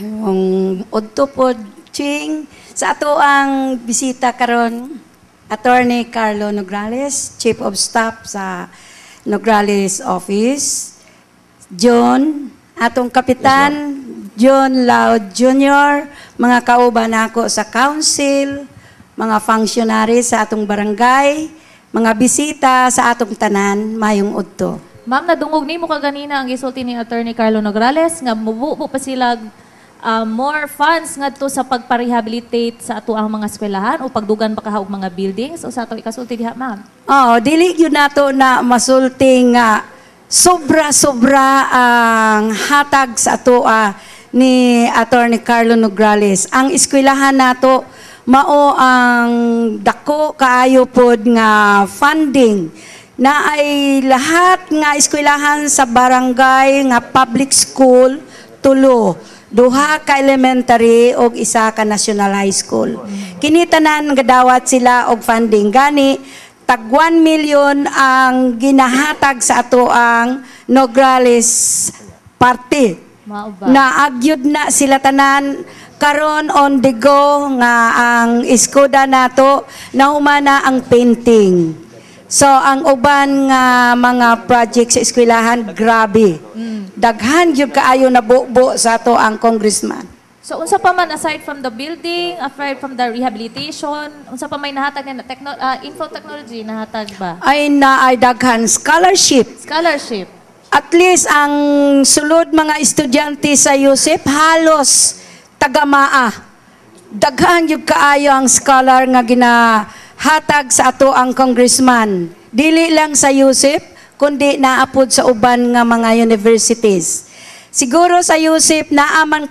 Mayong udto pod Ching sa ato ang bisita karon Attorney Carlo Nograles, Chief of Staff sa Nograles Office. John, atong kapitan, John Loud Jr., mga kauban nako sa council, mga functionary sa atong barangay, mga bisita sa atong tanan, mayong udto. Ma'am, nadungog ni mo kaganina ang gisulti ni Attorney Carlo Nograles nga mubuo pa sila more funds ngadto sa pagpa-rehabilitate sa ato ang mga eskwelahan o pagdugan pa kahaog mga buildings o sa ato ikasulti diha, ma'am? Dili yun nato na masulti nga sobra-sobra ang hatag sa ato ni Attorney Carlo Nograles. Ang eskwelahan nato mao ang dako kaayo pod nga funding na ay lahat nga eskwelahan sa barangay nga public school tulo, duha ka elementary og isa ka national high school. Kini tanan gadawat sila og funding gani tag 1 million ang ginahatag sa ato ang Nograles party. Na agyud na sila tanan karon on the go nga ang iskoda nato nahumana ang painting. So, ang uban nga mga project sa eskwelahan, grabe. Daghan yung kaayo na buo sa to ang congressman. So, unsa pa man, aside from the building, aside from the rehabilitation, unsa pa may nahatag na info technology, nahatag ba? Ay daghan scholarship. Scholarship. At least ang sulod mga estudyante sa Yusip, halos tagamaa. Daghan yung kaayo ang scholar nga hatag sa ato ang congressman. Dili lang sa Yusip, kundi naapod sa uban nga mga universities. Siguro sa Yusip, naaman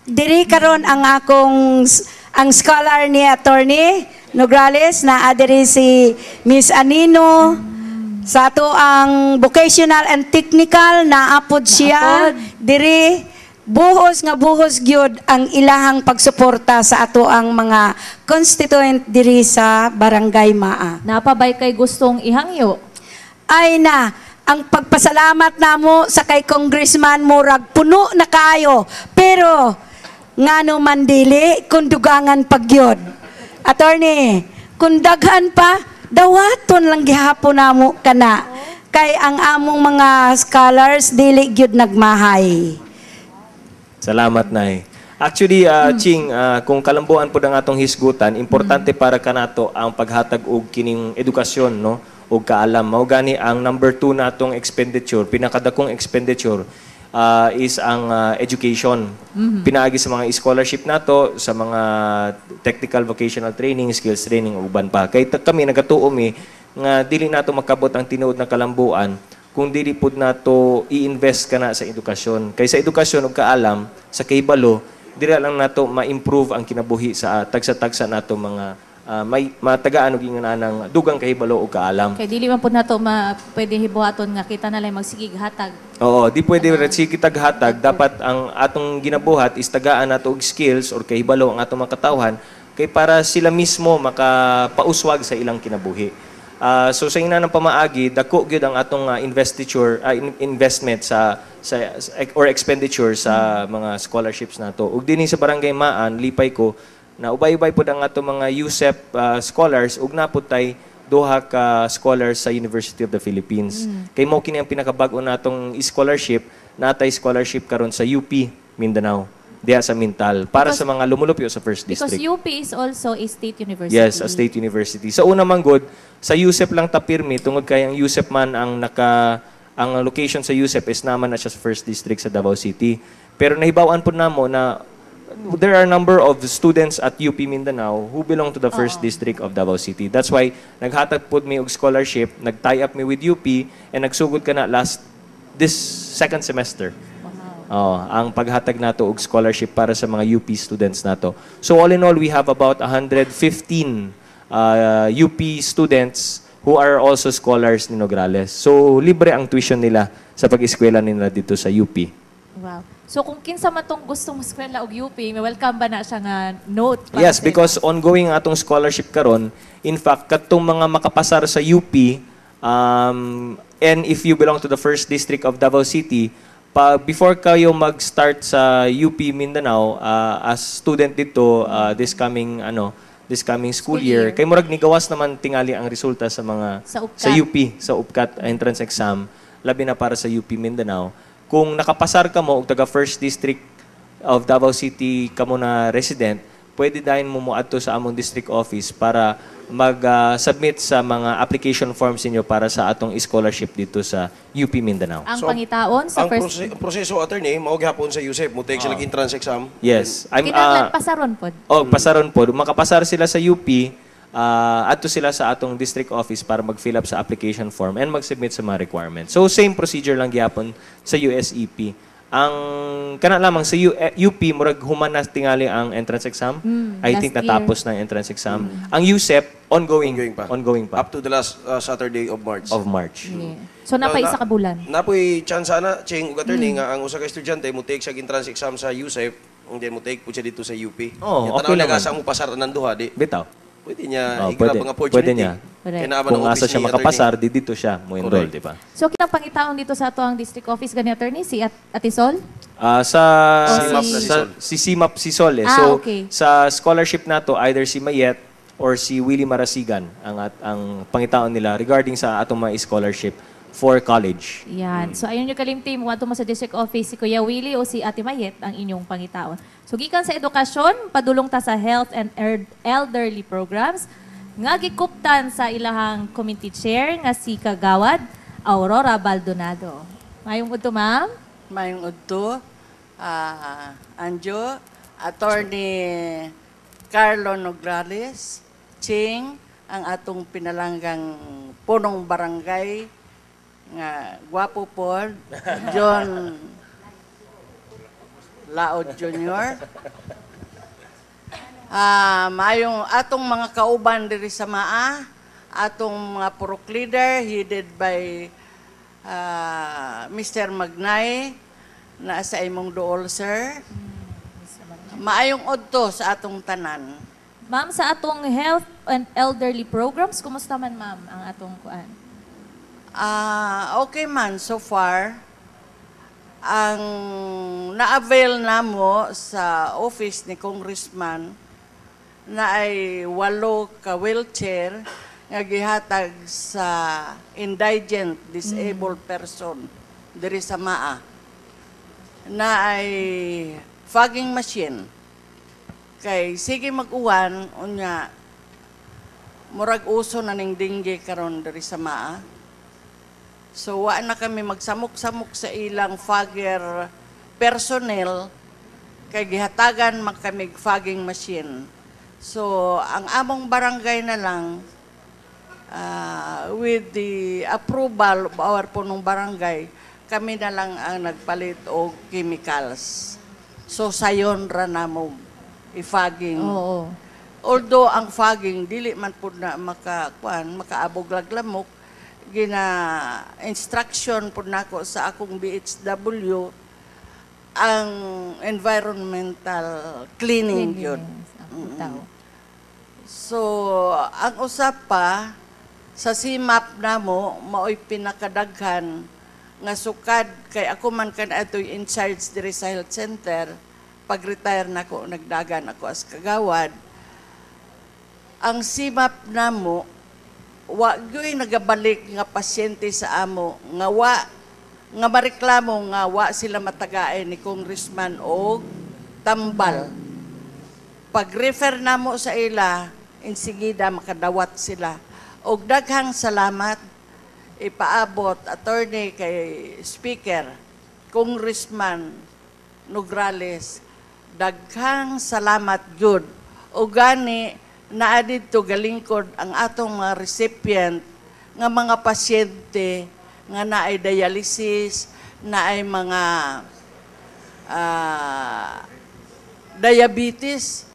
diri karon ang ang scholar ni Attorney Nograles, na diri si Miss Anino, sa ato ang vocational and technical, naapod siya. Diri, buhos gyud ang ilahang pagsuporta sa ato ang mga constituent diri sa Barangay Maa. Napabay kay gustong ihangyo? Ay ang pagpasalamat namo sa kay Congressman murag puno na kayo. Pero ngano man dili kung dugangan pagyod. Attorney, kung daghan pa dawaton lang gihapon namo kana. Kay ang among mga scholars dili gyud nagmahay. Salamat, Nay. Actually, Ching, kung kalambuan po ng atong hisgutan, importante para kanato ang paghatag og kining edukasyon, no? Og kaalam. Mao gani ang number 2 natong expenditure, pinakadakong expenditure is ang education. Pinaagi sa mga scholarship nato, sa mga technical vocational training, skills training, uban pa. Kay kami nagatuo nga dili nato makabot ang tinuod na kalambuan kung dili pud nato i-invest kana sa edukasyon. Kay sa edukasyon ug kaalam, sa kahibalo, dili lang nato ma-improve ang kinabuhi sa tagsa-tagsa nato mga may matagaan og inganang dugang kahibalo ug kaalam. Kay dili man pud nato pwede hibuhaton nga kita na lang magsigig hatag. Oo, di pwede sige hatag. Dapat ang atong ginabuhat is tagaan nato og skills or kahibalo ang atong mga katawhan kay para sila mismo makapauswag sa ilang kinabuhi. So sa ina ng pamaagi, dako gyud ang atong investment or expenditure sa mga scholarships nato. Ug dinhi sa Barangay Maan, lipay ko na ubay-ubay pud ang atong mga USEP scholars ug napud tay duha ka scholars sa University of the Philippines. Kay mao kini ang pinakabag-o natong scholarship, natay scholarship karon sa UP Mindanao. Diya sa Mintal, para sa mga lumulupyo sa First District. Because UP is also a state university. Yes, a state university. Sa una man good, sa USEP lang tapirmi, tungod kay ang USEP man ang location sa USEP is naman na siya sa First District sa Davao City. Pero nahibawan po namo na there are a number of students at UP Mindanao who belong to the First District of Davao City. That's why naghatag po mi og scholarship, nag-tie up mi with UP, and nagsugod ka na this second semester. Ang paghatag nato og scholarship para sa mga UP students nato. So all in all, we have about 115 UP students who are also scholars ni Nograles. So libre ang tuition nila sa pag-eskwela nila dito sa UP. Wow. So kung kinsa man tong gustong eskwela og UP, may welcome ba na siya nga note? Yes, because ongoing atong scholarship karon. In fact, katong mga makapasar sa UP, and if you belong to the First District of Davao City, before kayo mag-start sa UP Mindanao as student dito this coming school year, kay murag nigawas naman tingali ang resulta sa mga Sa UPCAT. sa UP, sa UPCAT entrance exam, labi na para sa UP Mindanao. Kung nakapasar ka mo og taga First District of Davao City kamo na resident, pwede dahin mo moadto sa among district office para mag-submit sa mga application forms niyo para sa atong scholarship dito sa UP Mindanao. Ang pangitaon sa Ang first... proseso, attorney, mao gihapon sa USEP, mo take sila entrance exam. Yes. Kinahanglan pasaron pod. Pasaron po. Makapasar sila sa UP, adto sila sa atong district office para mag-fill up sa application form and mag-submit sa mga requirements. So, same procedure lang gihapon sa USEP. Ang kana lamang sa UP murag human na tingali ang entrance exam. I think last natapos na ang entrance exam. Ang USEP ongoing pa. Up to the last Saturday of March. Yeah. So napay isa ka bulan. Napoy chance na, Ching, ug attorney, nga ang usa ka estudyante mo take sa entrance exam sa USEP, then mo take po siya dito sa UP. Oh, Yung okay tanaw naman. sa mo pasar ng duha, di. Bitaw. Pwede niya pwede. i-grab ang opportunity. Pwede niya. Correct. Kaya naaman Kung ang asa office siya ni makapasar, attorney. dito siya mo enroll, Correct. di ba? So kinang pangitaon dito sa ato ang district office gani attorney si Atisol? Sa CIMAP na si Sol. si CIMAP si Sol eh. Ah, So okay. sa scholarship nato either si Mayet or si Willie Marasigan ang pangitaon nila regarding sa atong mga scholarship for college. Yan. So ayun yung kalimtim, wato mo sa district office si Kuya Willie o si Ate Mayet ang inyong pangitaon. So gikan sa edukasyon, padulong ta sa health and elderly programs nga gikuptan sa ilahang committee chair nga si Kagawad Aurora Baldonado. Mayong udto ma'am. Mayong udto, Anjo, Attorney Carlo Nograles, Ching, ang atong pinalanggang punong barangay, nga gwapo pod, John Laod Jr. Mayong atong mga kauban diri sa MAA, atong mga purok leader headed by Mr. Magnay na sa imong duol, sir. Maayong odto sa atong tanan. Ma'am, sa atong health and elderly programs, kumusta man ma'am ang atong kuan? Okay man, so far. Ang na-avail namo sa office ni Congressman na ay 8 ka wheelchair nga gihatag sa indigent disabled person diri sa MAA na ay fogging machine kay sige mag-uwan unya murag uso na ning dengue karon diri sa MAA. So wa na kami magsamok-samok sa ilang fogger personnel kay gihatagan man kami fogging machine. So ang among barangay na lang with the approval of our punong barangay, kami na lang ang nagpalit og chemicals. So sayon ra namo i-fogging. Oo. Although ang fogging dili man pud na makaabog laglamok, gina instruction pud nako sa akong BHW ang environmental cleaning yun. So ang usap pa sa CIMAP namo mao'y pinakadaghan nga sukad kay ako man kan ato'y in charge diri sa health center. Pag-retire nako nagdagan ako as kagawad. Ang CIMAP namo wa gyud nagabalik nga pasyente sa amo nga mareklamo nga wa sila matagain ni congressman og tambal. Pag-refer namo sa ila, insigida makadawat sila. Og daghang salamat ipaabot attorney kay speaker Congressman Nograles. Daghang salamat gyud. Og gani naa didto galingkod ang atong mga recipient nga mga pasyente nga naay dialysis, naay mga diabetes,